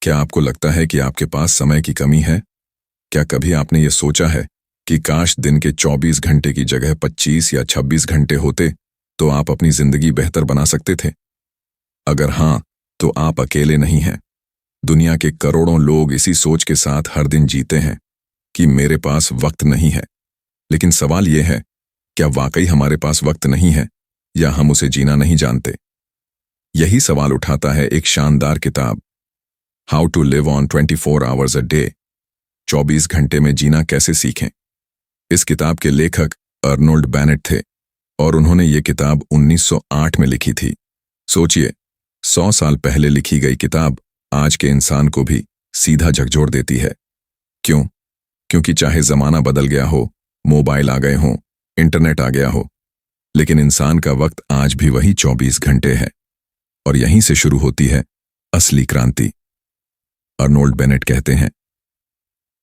क्या आपको लगता है कि आपके पास समय की कमी है? क्या कभी आपने ये सोचा है कि काश दिन के 24 घंटे की जगह 25 या 26 घंटे होते तो आप अपनी जिंदगी बेहतर बना सकते थे? अगर हाँ, तो आप अकेले नहीं हैं। दुनिया के करोड़ों लोग इसी सोच के साथ हर दिन जीते हैं कि मेरे पास वक्त नहीं है। लेकिन सवाल यह है, क्या वाकई हमारे पास वक्त नहीं है या हम उसे जीना नहीं जानते? यही सवाल उठाता है एक शानदार किताब, how to live on 24 hours a day, 24 घंटे में जीना कैसे सीखें। इस किताब के लेखक अर्नोल्ड बेनेट थे और उन्होंने ये किताब 1908 में लिखी थी। सोचिए, 100 साल पहले लिखी गई किताब आज के इंसान को भी सीधा झकझोर देती है। क्यों? क्योंकि चाहे जमाना बदल गया हो, मोबाइल आ गए हों, इंटरनेट आ गया हो, लेकिन इंसान का वक्त आज भी वही 24 घंटे है। और यहीं से शुरू होती है असली क्रांति। अर्नोल्ड बेनेट कहते हैं,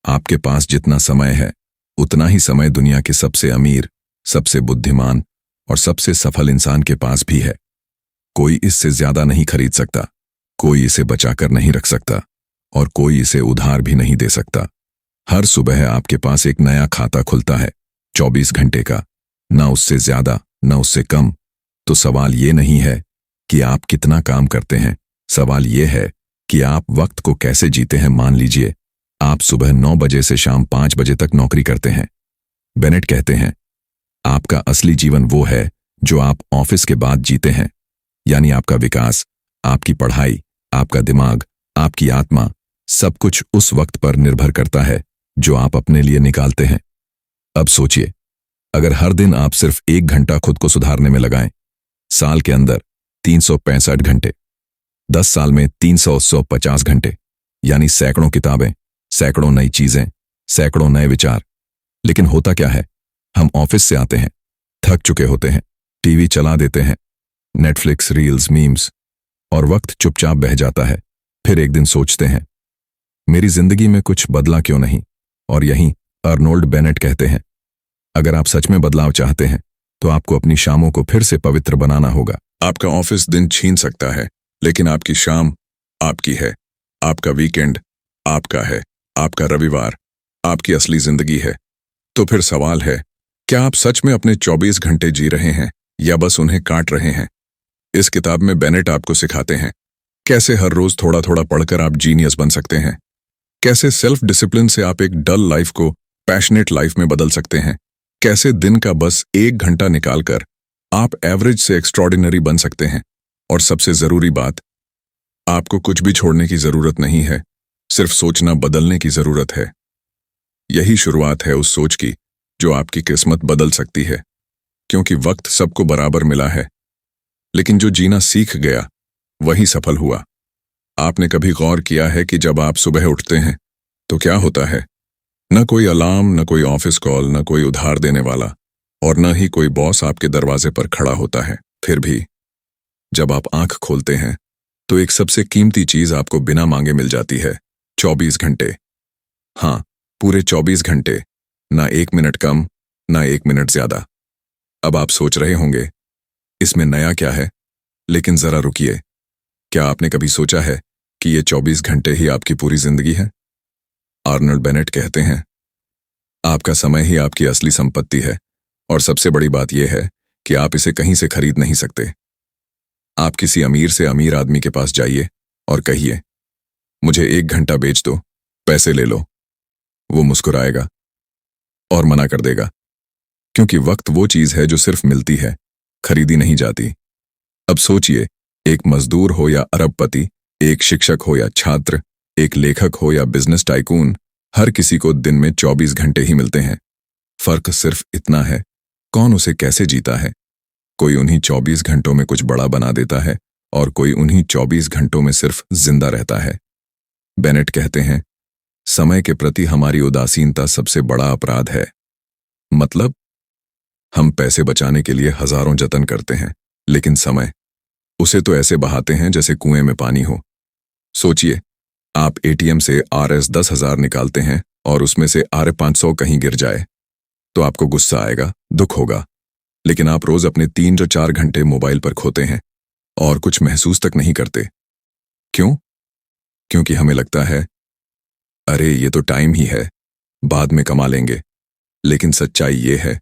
आपके पास जितना समय है उतना ही समय दुनिया के सबसे अमीर, सबसे बुद्धिमान और सबसे सफल इंसान के पास भी है। कोई इससे ज्यादा नहीं खरीद सकता, कोई इसे बचाकर नहीं रख सकता और कोई इसे उधार भी नहीं दे सकता। हर सुबह आपके पास एक नया खाता खुलता है, 24 घंटे का, ना उससे ज्यादा ना उससे कम। तो सवाल ये नहीं है कि आप कितना काम करते हैं, सवाल ये है कि आप वक्त को कैसे जीते हैं। मान लीजिए आप सुबह 9 बजे से शाम 5 बजे तक नौकरी करते हैं। बेनेट कहते हैं, आपका असली जीवन वो है जो आप ऑफिस के बाद जीते हैं। यानी आपका विकास, आपकी पढ़ाई, आपका दिमाग, आपकी आत्मा, सब कुछ उस वक्त पर निर्भर करता है जो आप अपने लिए निकालते हैं। अब सोचिए, अगर हर दिन आप सिर्फ 1 घंटा खुद को सुधारने में लगाएं, साल के अंदर 365 घंटे, 10 साल में 350 घंटे, यानी सैकड़ों किताबें, सैकड़ों नई चीजें, सैकड़ों नए विचार। लेकिन होता क्या है, हम ऑफिस से आते हैं, थक चुके होते हैं, टीवी चला देते हैं, नेटफ्लिक्स, रील्स, मीम्स, और वक्त चुपचाप बह जाता है। फिर एक दिन सोचते हैं, मेरी जिंदगी में कुछ बदला क्यों नहीं? और यहीं अर्नोल्ड बेनेट कहते हैं, अगर आप सच में बदलाव चाहते हैं तो आपको अपनी शामों को फिर से पवित्र बनाना होगा। आपका ऑफिस दिन छीन सकता है, लेकिन आपकी शाम आपकी है। आपका वीकेंड आपका है। आपका रविवार आपकी असली जिंदगी है। तो फिर सवाल है, क्या आप सच में अपने 24 घंटे जी रहे हैं या बस उन्हें काट रहे हैं? इस किताब में बेनेट आपको सिखाते हैं कैसे हर रोज थोड़ा थोड़ा पढ़कर आप जीनियस बन सकते हैं, कैसे सेल्फ डिसिप्लिन से आप एक डल लाइफ को पैशनेट लाइफ में बदल सकते हैं, कैसे दिन का बस 1 घंटा निकालकर आप एवरेज से एक्स्ट्रॉर्डिनरी बन सकते हैं। और सबसे जरूरी बात, आपको कुछ भी छोड़ने की जरूरत नहीं है, सिर्फ सोचना बदलने की जरूरत है। यही शुरुआत है उस सोच की जो आपकी किस्मत बदल सकती है। क्योंकि वक्त सबको बराबर मिला है, लेकिन जो जीना सीख गया वही सफल हुआ। आपने कभी गौर किया है कि जब आप सुबह उठते हैं तो क्या होता है? न कोई अलार्म, न कोई ऑफिस कॉल, न कोई उधार देने वाला, और न ही कोई बॉस आपके दरवाजे पर खड़ा होता है। फिर भी जब आप आंख खोलते हैं तो एक सबसे कीमती चीज आपको बिना मांगे मिल जाती है, 24 घंटे। हाँ, पूरे 24 घंटे, ना 1 मिनट कम, ना 1 मिनट ज्यादा। अब आप सोच रहे होंगे, इसमें नया क्या है? लेकिन जरा रुकिए, क्या आपने कभी सोचा है कि ये 24 घंटे ही आपकी पूरी जिंदगी है? अर्नोल्ड बेनेट कहते हैं, आपका समय ही आपकी असली संपत्ति है, और सबसे बड़ी बात यह है कि आप इसे कहीं से खरीद नहीं सकते। आप किसी अमीर से अमीर आदमी के पास जाइए और कहिए, मुझे 1 घंटा बेच दो, पैसे ले लो। वो मुस्कुराएगा और मना कर देगा, क्योंकि वक्त वो चीज है जो सिर्फ मिलती है, खरीदी नहीं जाती। अब सोचिए, एक मजदूर हो या अरबपति, एक शिक्षक हो या छात्र, एक लेखक हो या बिजनेस टाइकून, हर किसी को दिन में 24 घंटे ही मिलते हैं। फर्क सिर्फ इतना है, कौन उसे कैसे जीता है। कोई उन्हीं 24 घंटों में कुछ बड़ा बना देता है और कोई उन्हीं 24 घंटों में सिर्फ जिंदा रहता है। बेनेट कहते हैं, समय के प्रति हमारी उदासीनता सबसे बड़ा अपराध है। मतलब, हम पैसे बचाने के लिए हजारों जतन करते हैं, लेकिन समय, उसे तो ऐसे बहाते हैं जैसे कुएं में पानी हो। सोचिए, आप एटीएम से RS 10,000 निकालते हैं और उसमें से RS 500 कहीं गिर जाए तो आपको गुस्सा आएगा, दुख होगा। लेकिन आप रोज अपने 3 या 4 घंटे मोबाइल पर खोते हैं और कुछ महसूस तक नहीं करते। क्यों? क्योंकि हमें लगता है अरे ये तो टाइम ही है, बाद में कमा लेंगे। लेकिन सच्चाई ये है,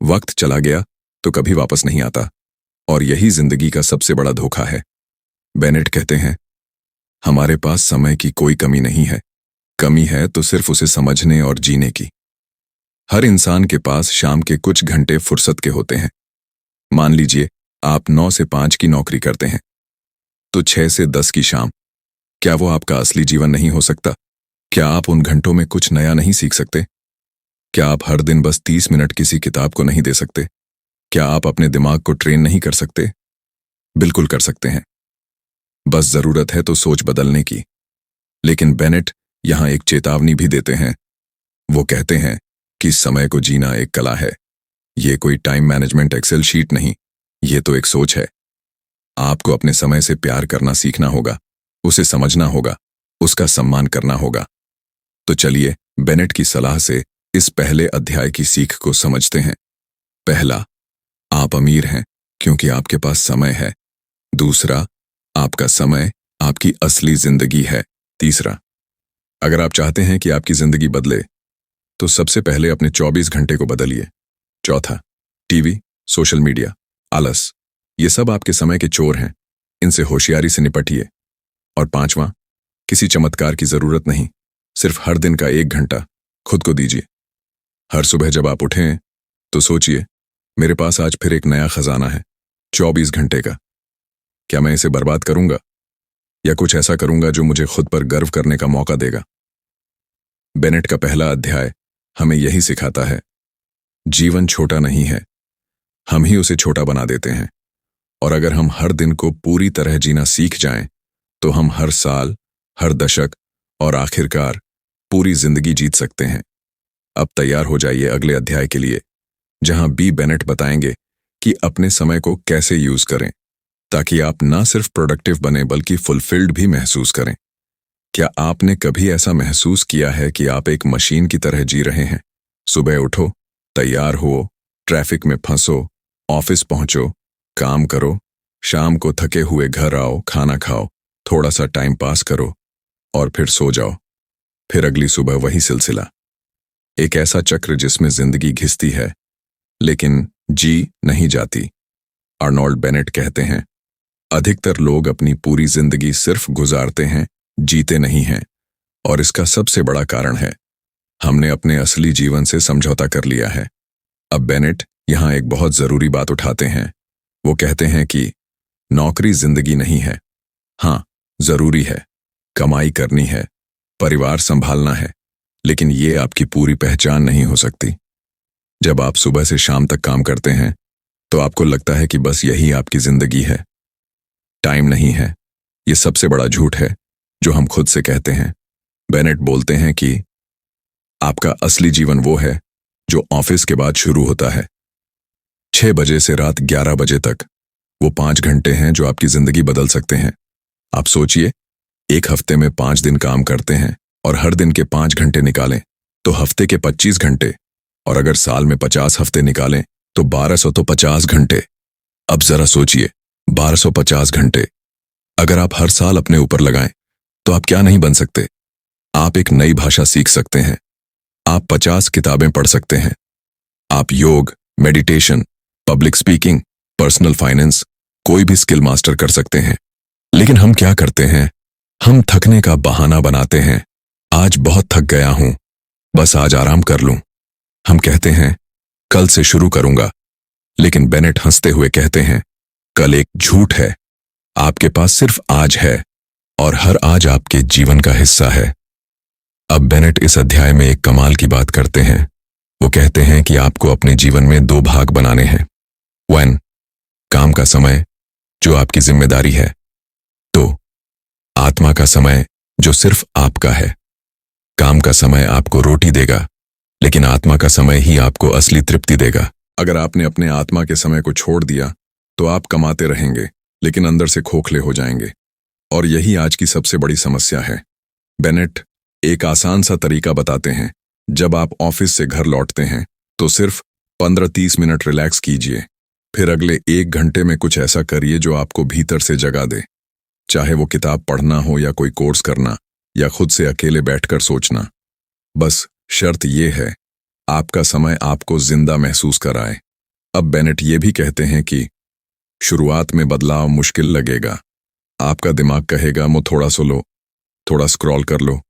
वक्त चला गया तो कभी वापस नहीं आता, और यही जिंदगी का सबसे बड़ा धोखा है। बेनेट कहते हैं, हमारे पास समय की कोई कमी नहीं है, कमी है तो सिर्फ उसे समझने और जीने की। हर इंसान के पास शाम के कुछ घंटे फुर्सत के होते हैं। मान लीजिए आप 9 से 5 की नौकरी करते हैं, तो 6 से 10 की शाम, क्या वो आपका असली जीवन नहीं हो सकता? क्या आप उन घंटों में कुछ नया नहीं सीख सकते? क्या आप हर दिन बस 30 मिनट किसी किताब को नहीं दे सकते? क्या आप अपने दिमाग को ट्रेन नहीं कर सकते? बिल्कुल कर सकते हैं, बस जरूरत है तो सोच बदलने की। लेकिन बेनेट यहां एक चेतावनी भी देते हैं। वो कहते हैं कि समय को जीना एक कला है, ये कोई टाइम मैनेजमेंट एक्सेल शीट नहीं, ये तो एक सोच है। आपको अपने समय से प्यार करना सीखना होगा, उसे समझना होगा, उसका सम्मान करना होगा। तो चलिए बेनेट की सलाह से इस पहले अध्याय की सीख को समझते हैं। पहला, आप अमीर हैं क्योंकि आपके पास समय है। दूसरा, आपका समय आपकी असली जिंदगी है। तीसरा, अगर आप चाहते हैं कि आपकी जिंदगी बदले तो सबसे पहले अपने 24 घंटे को बदलिए। चौथा, टीवी, सोशल मीडिया, आलस, ये सब आपके समय के चोर हैं, इनसे होशियारी से निपटिए। और पांचवां, किसी चमत्कार की जरूरत नहीं, सिर्फ हर दिन का 1 घंटा खुद को दीजिए। हर सुबह जब आप उठें तो सोचिए, मेरे पास आज फिर एक नया खजाना है, 24 घंटे का। क्या मैं इसे बर्बाद करूंगा या कुछ ऐसा करूंगा जो मुझे खुद पर गर्व करने का मौका देगा? बेनेट का पहला अध्याय हमें यही सिखाता है, जीवन छोटा नहीं है, हम ही उसे छोटा बना देते हैं। और अगर हम हर दिन को पूरी तरह जीना सीख जाएं, तो हम हर साल, हर दशक और आखिरकार पूरी जिंदगी जीत सकते हैं। अब तैयार हो जाइए अगले अध्याय के लिए, जहां बी बेनेट बताएंगे कि अपने समय को कैसे यूज करें ताकि आप ना सिर्फ प्रोडक्टिव बने बल्कि फुलफिल्ड भी महसूस करें। क्या आपने कभी ऐसा महसूस किया है कि आप एक मशीन की तरह जी रहे हैं? सुबह उठो, तैयार हो, ट्रैफिक में फंसो, ऑफिस पहुंचो, काम करो, शाम को थके हुए घर आओ, खाना खाओ, थोड़ा सा टाइम पास करो और फिर सो जाओ। फिर अगली सुबह वही सिलसिला। एक ऐसा चक्र जिसमें जिंदगी घिसती है लेकिन जी नहीं जाती। आर्नोल्ड बेनेट कहते हैं, अधिकतर लोग अपनी पूरी जिंदगी सिर्फ गुजारते हैं, जीते नहीं हैं। और इसका सबसे बड़ा कारण है, हमने अपने असली जीवन से समझौता कर लिया है। अब बेनेट यहां एक बहुत जरूरी बात उठाते हैं। वो कहते हैं कि नौकरी जिंदगी नहीं है। हाँ, जरूरी है, कमाई करनी है, परिवार संभालना है, लेकिन ये आपकी पूरी पहचान नहीं हो सकती। जब आप सुबह से शाम तक काम करते हैं तो आपको लगता है कि बस यही आपकी जिंदगी है। टाइम नहीं है, ये सबसे बड़ा झूठ है जो हम खुद से कहते हैं। बेनेट बोलते हैं कि आपका असली जीवन वो है जो ऑफिस के बाद शुरू होता है। 6 बजे से रात 11 बजे तक वो 5 घंटे हैं जो आपकी जिंदगी बदल सकते हैं। आप सोचिए, एक हफ्ते में 5 दिन काम करते हैं और हर दिन के 5 घंटे निकालें तो हफ्ते के 25 घंटे, और अगर साल में 50 हफ्ते निकालें तो 1200, तो 50 घंटे। अब जरा सोचिए, 1250 घंटे अगर आप हर साल अपने ऊपर लगाएं तो आप क्या नहीं बन सकते? आप एक नई भाषा सीख सकते हैं, आप 50 किताबें पढ़ सकते हैं, आप योग, meditation, public speaking, personal finance, कोई भी स्किल मास्टर कर सकते हैं। लेकिन हम क्या करते हैं? हम थकने का बहाना बनाते हैं। आज बहुत थक गया हूं, बस आज आराम कर लूं। हम कहते हैं कल से शुरू करूंगा, लेकिन बेनेट हंसते हुए कहते हैं, कल एक झूठ है, आपके पास सिर्फ आज है और हर आज आपके जीवन का हिस्सा है। अब बेनेट इस अध्याय में एक कमाल की बात करते हैं। वो कहते हैं कि आपको अपने जीवन में 2 भाग बनाने हैं। 1, काम का समय जो आपकी जिम्मेदारी है। 2, आत्मा का समय जो सिर्फ आपका है। काम का समय आपको रोटी देगा, लेकिन आत्मा का समय ही आपको असली तृप्ति देगा। अगर आपने अपने आत्मा के समय को छोड़ दिया तो आप कमाते रहेंगे लेकिन अंदर से खोखले हो जाएंगे, और यही आज की सबसे बड़ी समस्या है। बेनेट एक आसान सा तरीका बताते हैं। जब आप ऑफिस से घर लौटते हैं तो सिर्फ 15-30 मिनट रिलैक्स कीजिए, फिर अगले 1 घंटे में कुछ ऐसा करिए जो आपको भीतर से जगा दे। चाहे वो किताब पढ़ना हो या कोई कोर्स करना, या खुद से अकेले बैठकर सोचना। बस शर्त ये है, आपका समय आपको जिंदा महसूस कराए। अब बेनेट ये भी कहते हैं कि शुरुआत में बदलाव मुश्किल लगेगा। आपका दिमाग कहेगा मो थोड़ा सो लो, थोड़ा स्क्रॉल कर लो,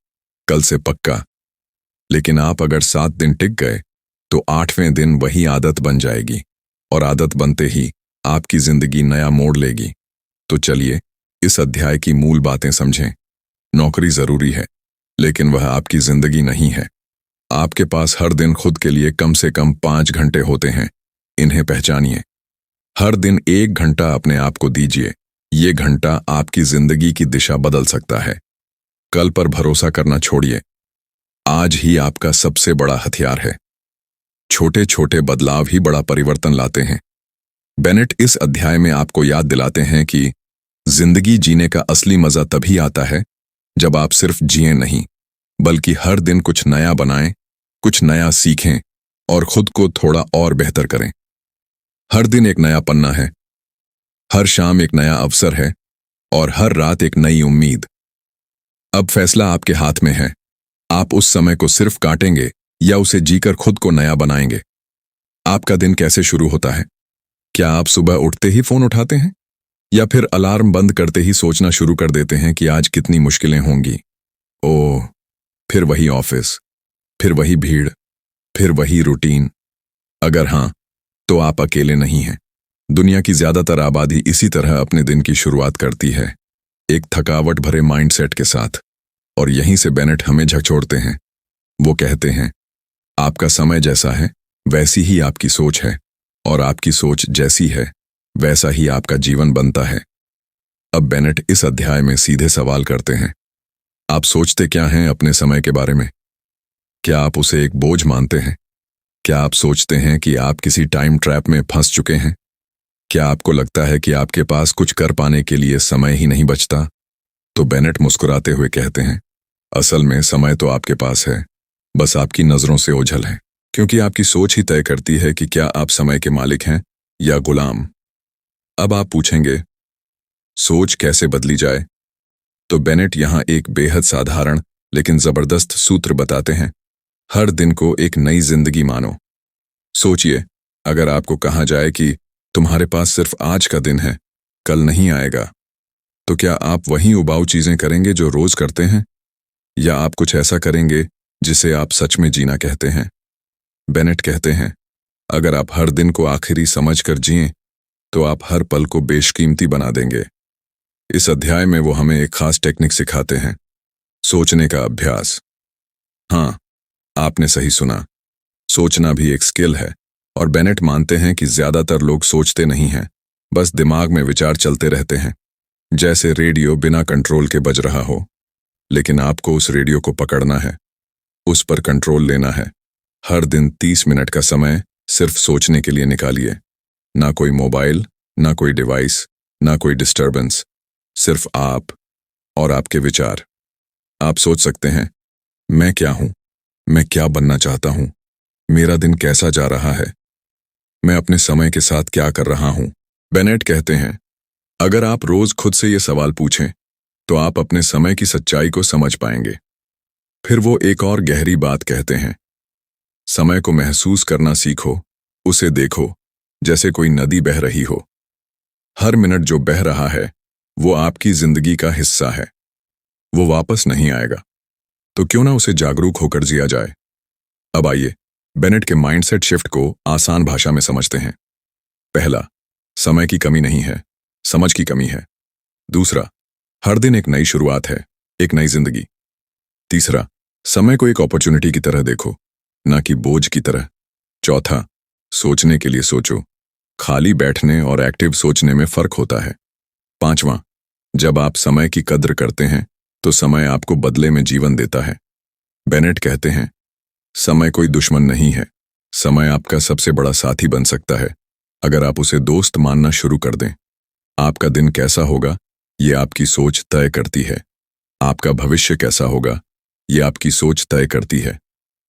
कल से पक्का। लेकिन आप अगर 7 दिन टिक गए तो 8वें दिन वही आदत बन जाएगी, और आदत बनते ही आपकी जिंदगी नया मोड़ लेगी। तो चलिए इस अध्याय की मूल बातें समझें। नौकरी जरूरी है, लेकिन वह आपकी जिंदगी नहीं है। आपके पास हर दिन खुद के लिए कम से कम 5 घंटे होते हैं। इन्हें पहचानिए। हर दिन 1 घंटा अपने आप को दीजिए। ये घंटा आपकी जिंदगी की दिशा बदल सकता है। कल पर भरोसा करना छोड़िए। आज ही आपका सबसे बड़ा हथियार है। छोटे छोटे बदलाव ही बड़ा परिवर्तन लाते हैं। बेनेट इस अध्याय में आपको याद दिलाते हैं कि जिंदगी जीने का असली मजा तभी आता है जब आप सिर्फ जिए नहीं, बल्कि हर दिन कुछ नया बनाएं, कुछ नया सीखें और खुद को थोड़ा और बेहतर करें। हर दिन एक नया पन्ना है, हर शाम एक नया अवसर है, और हर रात एक नई उम्मीद। अब फैसला आपके हाथ में है। आप उस समय को सिर्फ काटेंगे या उसे जीकर खुद को नया बनाएंगे। आपका दिन कैसे शुरू होता है? क्या आप सुबह उठते ही फोन उठाते हैं, या फिर अलार्म बंद करते ही सोचना शुरू कर देते हैं कि आज कितनी मुश्किलें होंगी? ओह, फिर वही ऑफिस, फिर वही भीड़, फिर वही रूटीन। अगर हां, तो आप अकेले नहीं हैं। दुनिया की ज्यादातर आबादी इसी तरह अपने दिन की शुरुआत करती है, एक थकावट भरे माइंडसेट के साथ। और यहीं से बेनेट हमें झकझोरते हैं। वो कहते हैं, आपका समय जैसा है वैसी ही आपकी सोच है, और आपकी सोच जैसी है वैसा ही आपका जीवन बनता है। अब बेनेट इस अध्याय में सीधे सवाल करते हैं, आप सोचते क्या हैं अपने समय के बारे में? क्या आप उसे एक बोझ मानते हैं? क्या आप सोचते हैं कि आप किसी टाइम ट्रैप में फंस चुके हैं? क्या आपको लगता है कि आपके पास कुछ कर पाने के लिए समय ही नहीं बचता? तो बेनेट मुस्कुराते हुए कहते हैं, असल में समय तो आपके पास है, बस आपकी नजरों से ओझल है। क्योंकि आपकी सोच ही तय करती है कि क्या आप समय के मालिक हैं या गुलाम। अब आप पूछेंगे, सोच कैसे बदली जाए? तो बेनेट यहां एक बेहद साधारण लेकिन जबरदस्त सूत्र बताते हैं। हर दिन को एक नई जिंदगी मानो। सोचिए, अगर आपको कहा जाए कि तुम्हारे पास सिर्फ आज का दिन है, कल नहीं आएगा, तो क्या आप वही उबाऊ चीजें करेंगे जो रोज करते हैं, या आप कुछ ऐसा करेंगे जिसे आप सच में जीना कहते हैं? बेनेट कहते हैं, अगर आप हर दिन को आखिरी समझकर जिएं, तो आप हर पल को बेशकीमती बना देंगे। इस अध्याय में वो हमें एक खास टेक्निक सिखाते हैं, सोचने का अभ्यास। हाँ, आपने सही सुना, सोचना भी एक स्किल है। और बेनेट मानते हैं कि ज्यादातर लोग सोचते नहीं हैं, बस दिमाग में विचार चलते रहते हैं, जैसे रेडियो बिना कंट्रोल के बज रहा हो। लेकिन आपको उस रेडियो को पकड़ना है, उस पर कंट्रोल लेना है। हर दिन 30 मिनट का समय सिर्फ सोचने के लिए निकालिए। ना कोई मोबाइल, ना कोई डिवाइस, ना कोई डिस्टर्बेंस, सिर्फ आप और आपके विचार। आप सोच सकते हैं, मैं क्या हूं? मैं क्या बनना चाहता हूं? मेरा दिन कैसा जा रहा है? मैं अपने समय के साथ क्या कर रहा हूं? बेनेट कहते हैं, अगर आप रोज खुद से ये सवाल पूछें, तो आप अपने समय की सच्चाई को समझ पाएंगे। फिर वो एक और गहरी बात कहते हैं, समय को महसूस करना सीखो, उसे देखो जैसे कोई नदी बह रही हो। हर मिनट जो बह रहा है वो आपकी जिंदगी का हिस्सा है, वो वापस नहीं आएगा। तो क्यों ना उसे जागरूक होकर जिया जाए। अब आइए बेनेट के माइंडसेट शिफ्ट को आसान भाषा में समझते हैं। पहला, समय की कमी नहीं है, समझ की कमी है। दूसरा, हर दिन एक नई शुरुआत है, एक नई जिंदगी। तीसरा, समय को एक अपॉर्चुनिटी की तरह देखो, ना कि बोझ की तरह। चौथा, सोचने के लिए सोचो, खाली बैठने और एक्टिव सोचने में फर्क होता है। पांचवां, जब आप समय की कद्र करते हैं तो समय आपको बदले में जीवन देता है। बेनेट कहते हैं, समय कोई दुश्मन नहीं है, समय आपका सबसे बड़ा साथी बन सकता है, अगर आप उसे दोस्त मानना शुरू कर दें। आपका दिन कैसा होगा ये आपकी सोच तय करती है, आपका भविष्य कैसा होगा ये आपकी सोच तय करती है,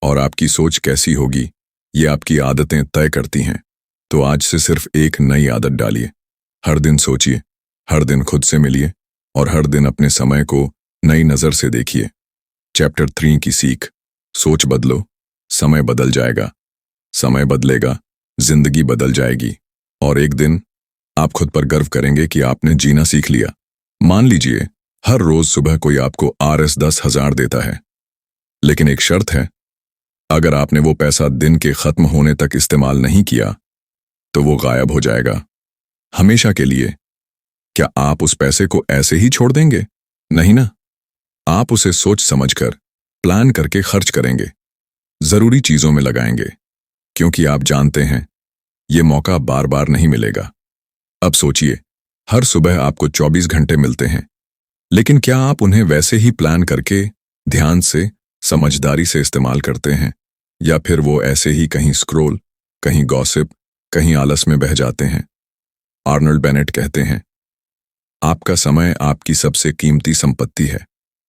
और आपकी सोच कैसी होगी ये आपकी आदतें तय करती हैं। तो आज से सिर्फ एक नई आदत डालिए, हर दिन सोचिए, हर दिन खुद से मिलिए, और हर दिन अपने समय को नई नज़र से देखिए। चैप्टर 3 की सीख। सोच बदलो, समय बदल जाएगा। समय बदलेगा, जिंदगी बदल जाएगी और एक दिन आप खुद पर गर्व करेंगे कि आपने जीना सीख लिया। मान लीजिए हर रोज सुबह कोई आपको RS 10,000 देता है, लेकिन एक शर्त है, अगर आपने वो पैसा दिन के खत्म होने तक इस्तेमाल नहीं किया तो वो गायब हो जाएगा, हमेशा के लिए। क्या आप उस पैसे को ऐसे ही छोड़ देंगे? नहीं ना। आप उसे सोच समझकर, प्लान करके खर्च करेंगे, जरूरी चीजों में लगाएंगे, क्योंकि आप जानते हैं ये मौका बार बार नहीं मिलेगा। अब सोचिए, हर सुबह आपको 24 घंटे मिलते हैं, लेकिन क्या आप उन्हें वैसे ही प्लान करके, ध्यान से, समझदारी से इस्तेमाल करते हैं, या फिर वो ऐसे ही कहीं स्क्रोल, कहीं गॉसिप, कहीं आलस में बह जाते हैं? आर्नल्ड बेनेट कहते हैं, आपका समय आपकी सबसे कीमती संपत्ति है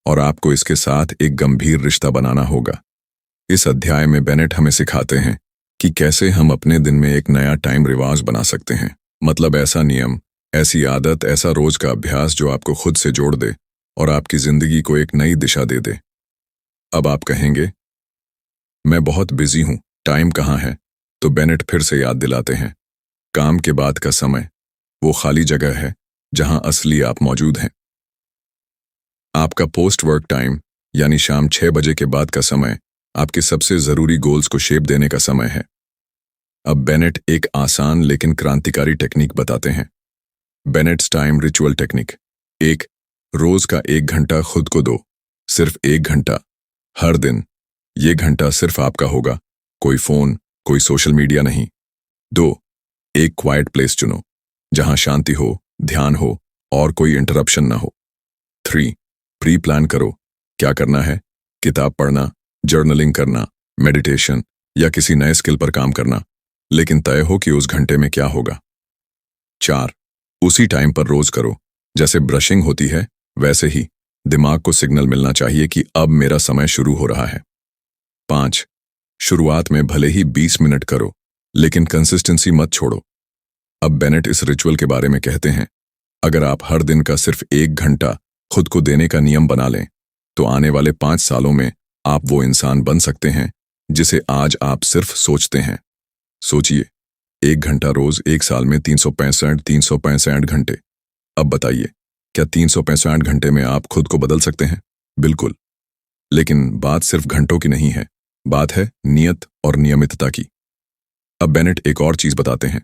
और आपको इसके साथ एक गंभीर रिश्ता बनाना होगा। इस अध्याय में बेनेट हमें सिखाते हैं कि कैसे हम अपने दिन में एक नया टाइम रिवाज बना सकते हैं। मतलब ऐसा नियम, ऐसी आदत, ऐसा रोज का अभ्यास जो आपको खुद से जोड़ दे और आपकी जिंदगी को एक नई दिशा दे दे। अब आप कहेंगे, मैं बहुत बिजी हूं, टाइम कहाँ है? तो बेनेट फिर से याद दिलाते हैं, काम के बाद का समय वो खाली जगह है जहां असली आप मौजूद हैं। आपका पोस्ट वर्क टाइम यानी शाम 6 बजे के बाद का समय आपके सबसे जरूरी गोल्स को शेप देने का समय है। अब बेनेट एक आसान लेकिन क्रांतिकारी टेक्निक बताते हैं, बेनेट्स टाइम रिचुअल टेक्निक। 1. रोज का 1 घंटा खुद को दो, सिर्फ 1 घंटा, हर दिन। ये घंटा सिर्फ आपका होगा, कोई फोन, कोई सोशल मीडिया नहीं। 2. एक क्वाइट प्लेस चुनो, जहां शांति हो, ध्यान हो और कोई इंटरप्शन ना हो। 3. प्री प्लान करो, क्या करना है? किताब पढ़ना, जर्नलिंग करना, मेडिटेशन या किसी नए स्किल पर काम करना, लेकिन तय हो कि उस घंटे में क्या होगा। 4. उसी टाइम पर रोज करो, जैसे ब्रशिंग होती है वैसे ही दिमाग को सिग्नल मिलना चाहिए कि अब मेरा समय शुरू हो रहा है। 5. शुरुआत में भले ही 20 मिनट करो, लेकिन कंसिस्टेंसी मत छोड़ो। अब बेनेट इस रिचुअल के बारे में कहते हैं, अगर आप हर दिन का सिर्फ 1 घंटा खुद को देने का नियम बना लें, तो आने वाले 5 सालों में आप वो इंसान बन सकते हैं जिसे आज आप सिर्फ सोचते हैं। सोचिए, 1 घंटा रोज, 1 साल में 365 घंटे। अब बताइए, क्या 365 घंटे में आप खुद को बदल सकते हैं? बिल्कुल। लेकिन बात सिर्फ घंटों की नहीं है, बात है नियत और नियमितता की। अब बेनेट एक और चीज बताते हैं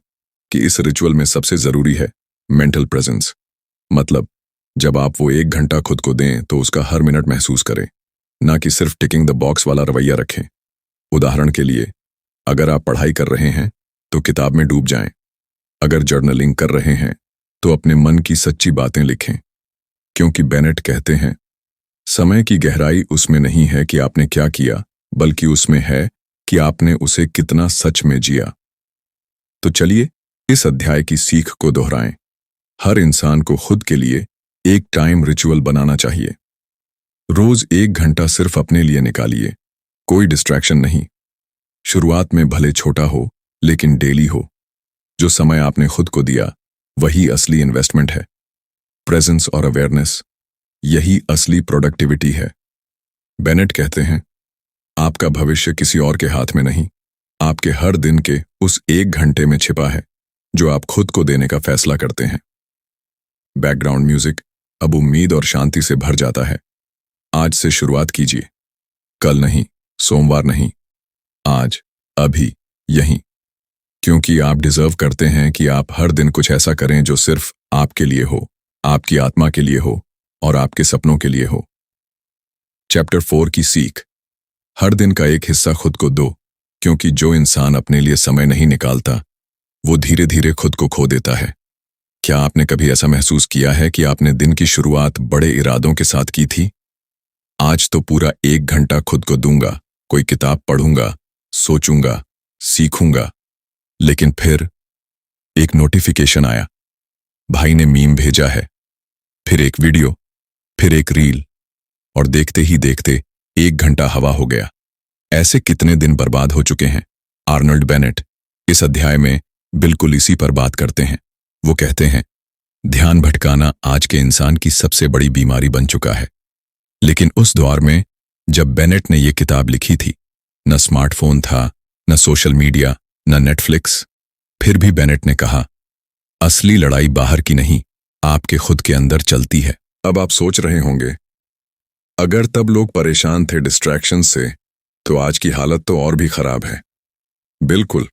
कि इस रिचुअल में सबसे जरूरी है मेंटल प्रेजेंस। मतलब जब आप वो 1 घंटा खुद को दें तो उसका हर मिनट महसूस करें, ना कि सिर्फ टिकिंग द बॉक्स वाला रवैया रखें। उदाहरण के लिए, अगर आप पढ़ाई कर रहे हैं तो किताब में डूब जाएं। अगर जर्नलिंग कर रहे हैं तो अपने मन की सच्ची बातें लिखें, क्योंकि बेनेट कहते हैं, समय की गहराई उसमें नहीं है कि आपने क्या किया, बल्कि उसमें है कि आपने उसे कितना सच में जिया। तो चलिए इस अध्याय की सीख को दोहराएं। हर इंसान को खुद के लिए एक टाइम रिचुअल बनाना चाहिए। रोज 1 घंटा सिर्फ अपने लिए निकालिए, कोई डिस्ट्रैक्शन नहीं। शुरुआत में भले छोटा हो, लेकिन डेली हो। जो समय आपने खुद को दिया वही असली इन्वेस्टमेंट है। प्रेजेंस और अवेयरनेस, यही असली प्रोडक्टिविटी है। बेनेट कहते हैं, आपका भविष्य किसी और के हाथ में नहीं, आपके हर दिन के उस 1 घंटे में छिपा है जो आप खुद को देने का फैसला करते हैं। बैकग्राउंड म्यूजिक अब उम्मीद और शांति से भर जाता है। आज से शुरुआत कीजिए, कल नहीं, सोमवार नहीं, आज, अभी, यहीं। क्योंकि आप डिजर्व करते हैं कि आप हर दिन कुछ ऐसा करें जो सिर्फ आपके लिए हो, आपकी आत्मा के लिए हो और आपके सपनों के लिए हो। चैप्टर 4 की सीख। हर दिन का एक हिस्सा खुद को दो, क्योंकि जो इंसान अपने लिए समय नहीं निकालता वो धीरे धीरे खुद को खो देता है। क्या आपने कभी ऐसा महसूस किया है कि आपने दिन की शुरुआत बड़े इरादों के साथ की थी? आज तो पूरा 1 घंटा खुद को दूंगा, कोई किताब पढ़ूंगा, सोचूंगा, सीखूंगा। लेकिन फिर एक नोटिफिकेशन आया, भाई ने मीम भेजा है, फिर एक वीडियो, फिर एक रील, और देखते ही देखते 1 घंटा हवा हो गया। ऐसे कितने दिन बर्बाद हो चुके हैं। आर्नल्ड बेनेट इस अध्याय में बिल्कुल इसी पर बात करते हैं। वो कहते हैं, ध्यान भटकाना आज के इंसान की सबसे बड़ी बीमारी बन चुका है। लेकिन उस दौर में जब बेनेट ने यह किताब लिखी थी, न स्मार्टफोन था, न सोशल मीडिया, न नेटफ्लिक्स। फिर भी बेनेट ने कहा, असली लड़ाई बाहर की नहीं, आपके खुद के अंदर चलती है। अब आप सोच रहे होंगे, अगर तब लोग परेशान थे डिस्ट्रैक्शन से, तो आज की हालत तो और भी खराब है। बिल्कुल,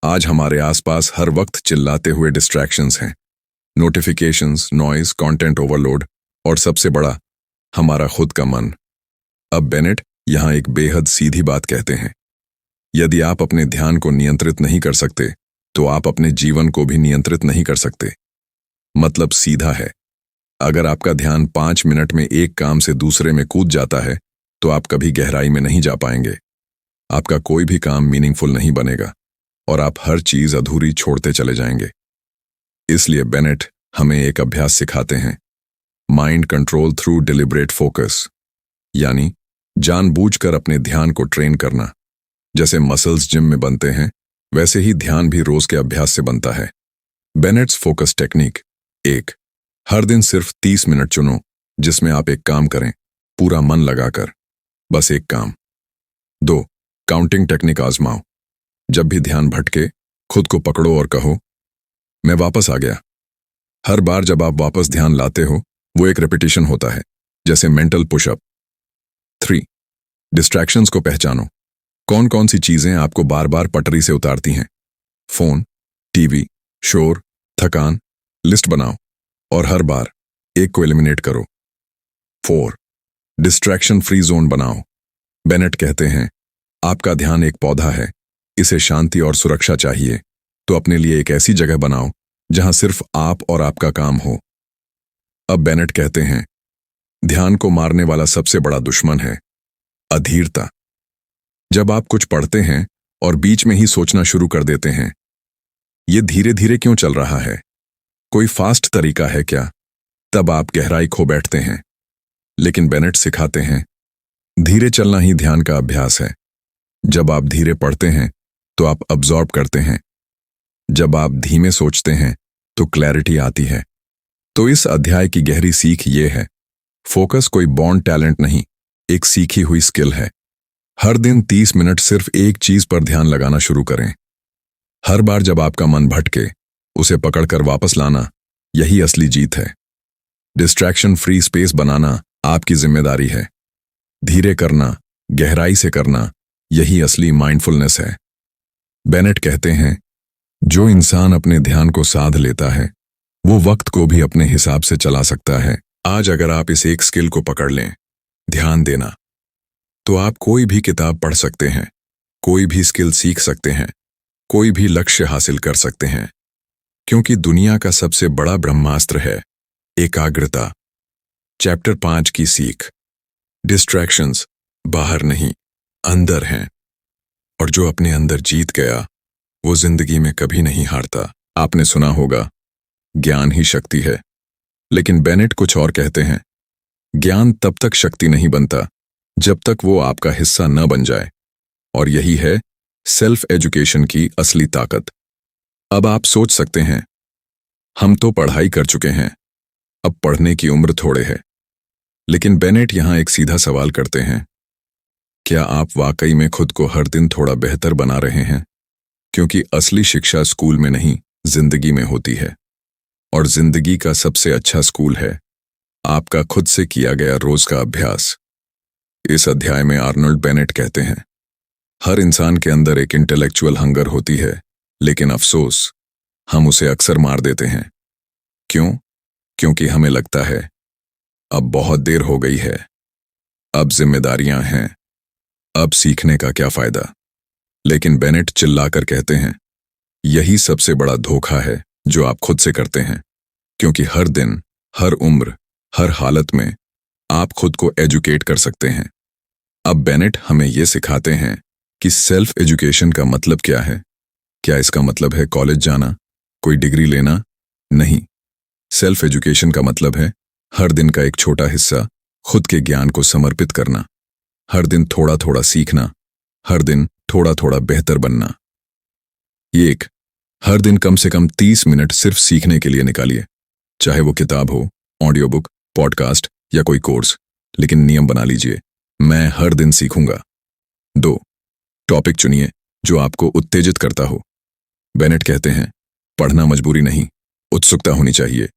आज हमारे आसपास हर वक्त चिल्लाते हुए डिस्ट्रैक्शंस हैं। नोटिफिकेशंस, नॉइज, कंटेंट ओवरलोड और सबसे बड़ा, हमारा खुद का मन। अब बेनेट यहां एक बेहद सीधी बात कहते हैं, यदि आप अपने ध्यान को नियंत्रित नहीं कर सकते, तो आप अपने जीवन को भी नियंत्रित नहीं कर सकते। मतलब सीधा है, अगर आपका ध्यान 5 मिनट में एक काम से दूसरे में कूद जाता है, तो आप कभी गहराई में नहीं जा पाएंगे। आपका कोई भी काम मीनिंगफुल नहीं बनेगा और आप हर चीज अधूरी छोड़ते चले जाएंगे। इसलिए बेनेट हमें एक अभ्यास सिखाते हैं, mind control through deliberate focus, यानी जानबूझकर अपने ध्यान को ट्रेन करना। जैसे मसल्स जिम में बनते हैं, वैसे ही ध्यान भी रोज के अभ्यास से बनता है। बेनेट्स फोकस टेक्निक 1, हर दिन सिर्फ 30 मिनट चुनो जिसमें आप एक काम करें, पूरा मन लगाकर, बस एक काम। 2, काउंटिंग टेक्निक आजमाओ। जब भी ध्यान भटके, खुद को पकड़ो और कहो, मैं वापस आ गया। हर बार जब आप वापस ध्यान लाते हो, वो एक रेपिटेशन होता है, जैसे मेंटल पुशअप। 3, डिस्ट्रैक्शंस को पहचानो। कौन कौन सी चीजें आपको बार बार पटरी से उतारती हैं? फोन, टीवी, शोर, थकान। लिस्ट बनाओ और हर बार एक को एलिमिनेट करो। 4, डिस्ट्रैक्शन फ्री जोन बनाओ। बेनेट कहते हैं, आपका ध्यान एक पौधा है, इसे शांति और सुरक्षा चाहिए, तो अपने लिए एक ऐसी जगह बनाओ जहां सिर्फ आप और आपका काम हो। अब बेनेट कहते हैं, ध्यान को मारने वाला सबसे बड़ा दुश्मन है अधीरता। जब आप कुछ पढ़ते हैं और बीच में ही सोचना शुरू कर देते हैं, ये धीरे धीरे क्यों चल रहा है, कोई फास्ट तरीका है क्या? तब आप गहराई खो बैठते हैं। लेकिन बेनेट सिखाते हैं, धीरे चलना ही ध्यान का अभ्यास है। जब आप धीरे पढ़ते हैं तो आप अब्जॉर्ब करते हैं, जब आप धीमे सोचते हैं तो क्लैरिटी आती है। तो इस अध्याय की गहरी सीख ये है, फोकस कोई बॉर्न टैलेंट नहीं, एक सीखी हुई स्किल है। हर दिन 30 मिनट सिर्फ एक चीज पर ध्यान लगाना शुरू करें। हर बार जब आपका मन भटके, उसे पकड़कर वापस लाना, यही असली जीत है। डिस्ट्रैक्शन फ्री स्पेस बनाना आपकी जिम्मेदारी है। धीरे करना, गहराई से करना, यही असली माइंडफुलनेस है। बेनेट कहते हैं, जो इंसान अपने ध्यान को साध लेता है, वो वक्त को भी अपने हिसाब से चला सकता है। आज अगर आप इस एक स्किल को पकड़ लें, ध्यान देना, तो आप कोई भी किताब पढ़ सकते हैं, कोई भी स्किल सीख सकते हैं, कोई भी लक्ष्य हासिल कर सकते हैं। क्योंकि दुनिया का सबसे बड़ा ब्रह्मास्त्र है एकाग्रता। चैप्टर 5 की सीख, डिस्ट्रैक्शंस बाहर नहीं, अंदर हैं, और जो अपने अंदर जीत गया, वो जिंदगी में कभी नहीं हारता। आपने सुना होगा, ज्ञान ही शक्ति है, लेकिन बेनेट कुछ और कहते हैं, ज्ञान तब तक शक्ति नहीं बनता जब तक वो आपका हिस्सा न बन जाए, और यही है सेल्फ एजुकेशन की असली ताकत। अब आप सोच सकते हैं, हम तो पढ़ाई कर चुके हैं, अब पढ़ने की उम्र थोड़े है। लेकिन बेनेट यहां एक सीधा सवाल करते हैं, क्या आप वाकई में खुद को हर दिन थोड़ा बेहतर बना रहे हैं? क्योंकि असली शिक्षा स्कूल में नहीं, जिंदगी में होती है, और जिंदगी का सबसे अच्छा स्कूल है आपका खुद से किया गया रोज का अभ्यास। इस अध्याय में आर्नल्ड बेनेट कहते हैं, हर इंसान के अंदर एक इंटेलेक्चुअल हंगर होती है, लेकिन अफसोस, हम उसे अक्सर मार देते हैं। क्यों? क्योंकि हमें लगता है, अब बहुत देर हो गई है, अब जिम्मेदारियां हैं, अब सीखने का क्या फायदा। लेकिन बेनेट चिल्लाकर कहते हैं, यही सबसे बड़ा धोखा है जो आप खुद से करते हैं। क्योंकि हर दिन, हर उम्र, हर हालत में आप खुद को एजुकेट कर सकते हैं। अब बेनेट हमें यह सिखाते हैं कि सेल्फ एजुकेशन का मतलब क्या है। क्या इसका मतलब है कॉलेज जाना, कोई डिग्री लेना? नहीं। सेल्फ एजुकेशन का मतलब है हर दिन का एक छोटा हिस्सा खुद के ज्ञान को समर्पित करना, हर दिन थोड़ा थोड़ा सीखना, हर दिन थोड़ा थोड़ा बेहतर बनना। एक, हर दिन कम से कम 30 मिनट सिर्फ सीखने के लिए निकालिए, चाहे वो किताब हो, ऑडियो बुक, पॉडकास्ट या कोई कोर्स। लेकिन नियम बना लीजिए, मैं हर दिन सीखूंगा। 2. टॉपिक चुनिए जो आपको उत्तेजित करता हो। बेनेट कहते हैं, पढ़ना मजबूरी नहीं, उत्सुकता होनी चाहिए।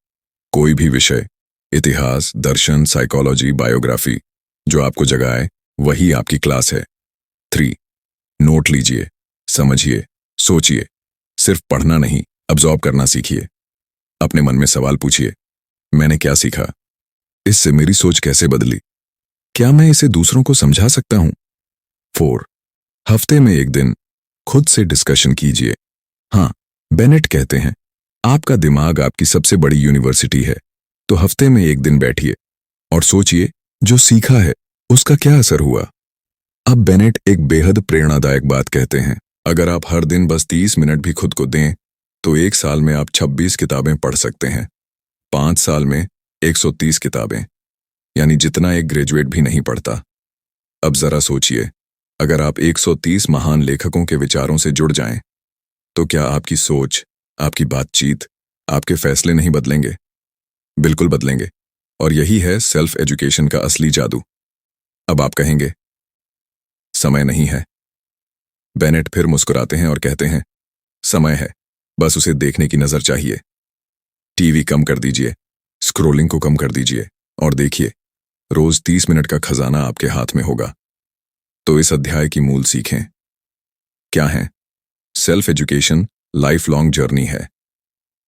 कोई भी विषय, इतिहास, दर्शन, साइकोलॉजी, बायोग्राफी, जो आपको जगाए वही आपकी क्लास है। 3. नोट लीजिए, समझिए, सोचिए। सिर्फ पढ़ना नहीं, अब्जॉर्ब करना सीखिए। अपने मन में सवाल पूछिए, मैंने क्या सीखा? इससे मेरी सोच कैसे बदली? क्या मैं इसे दूसरों को समझा सकता हूं? 4. हफ्ते में एक दिन खुद से डिस्कशन कीजिए। हाँ, बेनेट कहते हैं, आपका दिमाग आपकी सबसे बड़ी यूनिवर्सिटी है, तो हफ्ते में एक दिन बैठिए और सोचिए जो सीखा है उसका क्या असर हुआ। अब बेनेट एक बेहद प्रेरणादायक बात कहते हैं, अगर आप हर दिन बस 30 मिनट भी खुद को दें तो एक साल में आप 26 किताबें पढ़ सकते हैं। 5 साल में 130 किताबें, यानी जितना एक ग्रेजुएट भी नहीं पढ़ता। अब जरा सोचिए, अगर आप 130 महान लेखकों के विचारों से जुड़ जाएं, तो क्या आपकी सोच, आपकी बातचीत, आपके फैसले नहीं बदलेंगे? बिल्कुल बदलेंगे। और यही है सेल्फ एजुकेशन का असली जादू। अब आप कहेंगे, समय नहीं है। बेनेट फिर मुस्कुराते हैं और कहते हैं, समय है, बस उसे देखने की नजर चाहिए। टीवी कम कर दीजिए, स्क्रोलिंग को कम कर दीजिए और देखिए, रोज 30 मिनट का खजाना आपके हाथ में होगा। तो इस अध्याय की मूल सीखें क्या हैं? Self education life long journey है।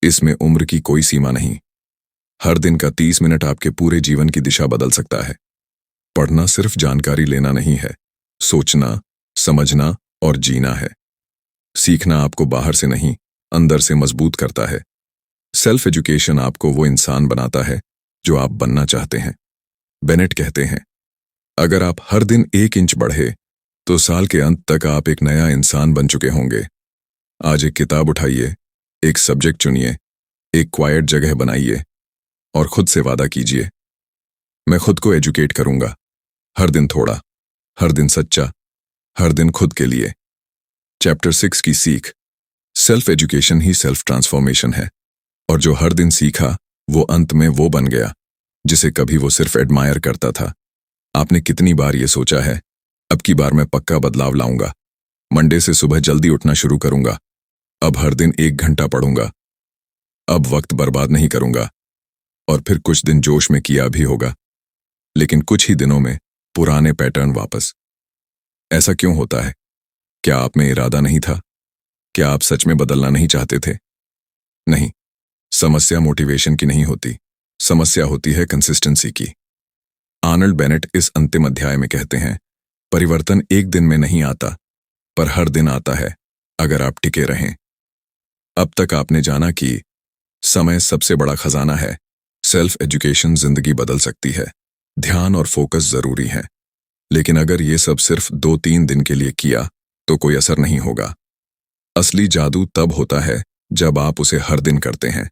इसमें उम्र की कोई सीमा नहीं। हर दिन का 30 मिनट आपके पूरे जीवन की दिशा बदल सकता है। पढ़ना सिर्फ जानकारी लेना नहीं है, सोचना, समझना और जीना है। सीखना आपको बाहर से नहीं, अंदर से मजबूत करता है। सेल्फ एजुकेशन आपको वो इंसान बनाता है जो आप बनना चाहते हैं। बेनेट कहते हैं, अगर आप हर दिन 1 इंच बढ़े तो साल के अंत तक आप एक नया इंसान बन चुके होंगे। आज एक किताब उठाइए, एक सब्जेक्ट चुनिए, एक क्वाइट जगह बनाइए और खुद से वादा कीजिए, मैं खुद को एजुकेट करूंगा। हर दिन थोड़ा, हर दिन सच्चा, हर दिन खुद के लिए। चैप्टर 6 की सीख, सेल्फ एजुकेशन ही सेल्फ ट्रांसफॉर्मेशन है, और जो हर दिन सीखा वो अंत में वो बन गया जिसे कभी वो सिर्फ एडमायर करता था। आपने कितनी बार ये सोचा है, अब की बार मैं पक्का बदलाव लाऊंगा, मंडे से सुबह जल्दी उठना शुरू करूंगा, अब हर दिन 1 घंटा पढ़ूंगा, अब वक्त बर्बाद नहीं करूंगा। और फिर कुछ दिन जोश में किया भी होगा, लेकिन कुछ ही दिनों में पुराने पैटर्न वापस। ऐसा क्यों होता है? क्या आप में इरादा नहीं था? क्या आप सच में बदलना नहीं चाहते थे? नहीं, समस्या मोटिवेशन की नहीं होती, समस्या होती है कंसिस्टेंसी की। आर्नल्ड बेनेट इस अंतिम अध्याय में कहते हैं, परिवर्तन एक दिन में नहीं आता, पर हर दिन आता है अगर आप टिके रहें। अब तक आपने जाना कि समय सबसे बड़ा खजाना है। सेल्फ एजुकेशन जिंदगी बदल सकती है। ध्यान और फोकस जरूरी है, लेकिन अगर ये सब सिर्फ 2-3 दिन के लिए किया तो कोई असर नहीं होगा। असली जादू तब होता है जब आप उसे हर दिन करते हैं,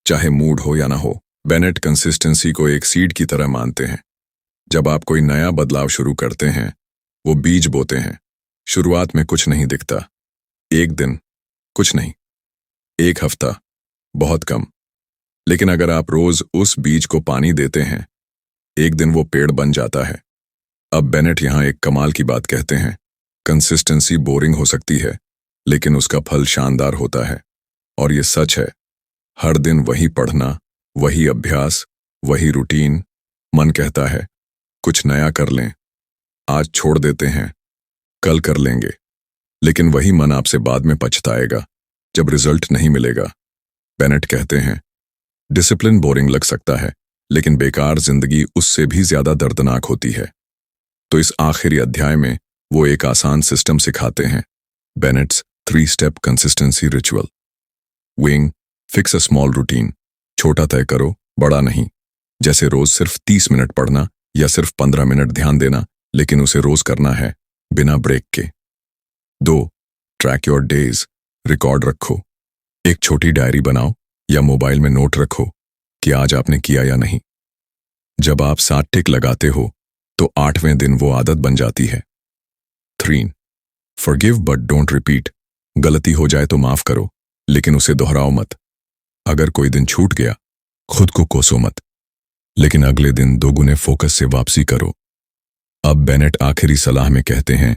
चाहे मूड हो या ना हो। बेनेट कंसिस्टेंसी को एक सीड की तरह मानते हैं। जब आप कोई नया बदलाव शुरू करते हैं, वो बीज बोते हैं। शुरुआत में कुछ नहीं दिखता, 1 दिन कुछ नहीं, 1 हफ्ता बहुत कम, लेकिन अगर आप रोज उस बीज को पानी देते हैं, एक दिन वो पेड़ बन जाता है। अब बेनेट यहां एक कमाल की बात कहते हैं, कंसिस्टेंसी बोरिंग हो सकती है, लेकिन उसका फल शानदार होता है। और ये सच है, हर दिन वही पढ़ना, वही अभ्यास, वही रूटीन। मन कहता है कुछ नया कर लें, आज छोड़ देते हैं, कल कर लेंगे, लेकिन वही मन आपसे बाद में पछताएगा जब रिजल्ट नहीं मिलेगा। बेनेट कहते हैं, डिसिप्लिन बोरिंग लग सकता है, लेकिन बेकार जिंदगी उससे भी ज्यादा दर्दनाक होती है। तो इस आखिरी अध्याय में वो एक आसान सिस्टम सिखाते हैं, बेनेट्स 3 step consistency ritual. Wing, fix a small routine, छोटा तय करो, बड़ा नहीं। जैसे रोज सिर्फ 30 मिनट पढ़ना या सिर्फ 15 मिनट ध्यान देना, लेकिन उसे रोज करना है बिना ब्रेक के। 2, ट्रैक योर डेज, रिकॉर्ड रखो। एक छोटी डायरी बनाओ या मोबाइल में नोट रखो कि आज आपने किया या नहीं। जब आप 7 टिक लगाते हो तो 8वें दिन वो आदत बन जाती है। 3, फॉरगिव बट डोंट रिपीट, गलती हो जाए तो माफ करो, लेकिन उसे दोहराओ मत। अगर कोई दिन छूट गया, खुद को कोसो मत, लेकिन अगले दिन दोगुने फोकस से वापसी करो। अब बेनेट आखिरी सलाह में कहते हैं,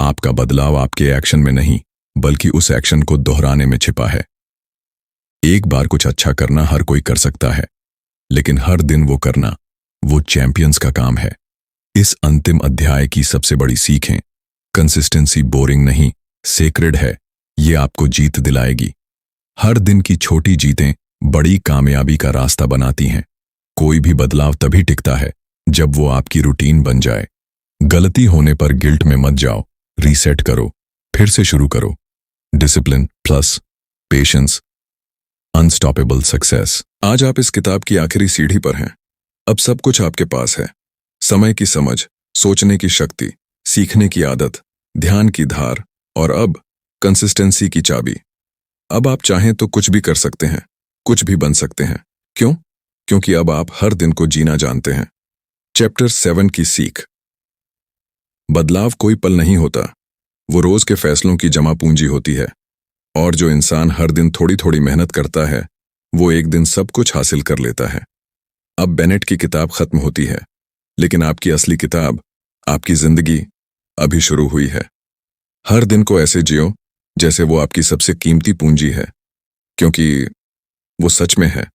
आपका बदलाव आपके एक्शन में नहीं बल्कि उस एक्शन को दोहराने में छिपा है। एक बार कुछ अच्छा करना हर कोई कर सकता है, लेकिन हर दिन वो करना, वो चैंपियंस का काम है। इस अंतिम अध्याय की सबसे बड़ी सीख है, कंसिस्टेंसी बोरिंग नहीं, सेक्रेड है। ये आपको जीत दिलाएगी। हर दिन की छोटी जीतें बड़ी कामयाबी का रास्ता बनाती हैं। कोई भी बदलाव तभी टिकता है जब वो आपकी रूटीन बन जाए। गलती होने पर गिल्ट में मत जाओ, रीसेट करो, फिर से शुरू करो। Discipline plus patience, unstoppable success. आज आप इस किताब की आखिरी सीढ़ी पर हैं। अब सब कुछ आपके पास है, समय की समझ, सोचने की शक्ति, सीखने की आदत, ध्यान की धार और अब कंसिस्टेंसी की चाबी। अब आप चाहें तो कुछ भी कर सकते हैं, कुछ भी बन सकते हैं। क्यों? क्योंकि अब आप हर दिन को जीना जानते हैं। चैप्टर 7 की सीख। बदलाव कोई पल नहीं होता, वो रोज के फैसलों की जमा पूंजी होती है। और जो इंसान हर दिन थोड़ी थोड़ी मेहनत करता है, वो एक दिन सब कुछ हासिल कर लेता है। अब बेनेट की किताब खत्म होती है, लेकिन आपकी असली किताब, आपकी जिंदगी अभी शुरू हुई है। हर दिन को ऐसे जियो जैसे वो आपकी सबसे कीमती पूंजी है, क्योंकि वो सच में है।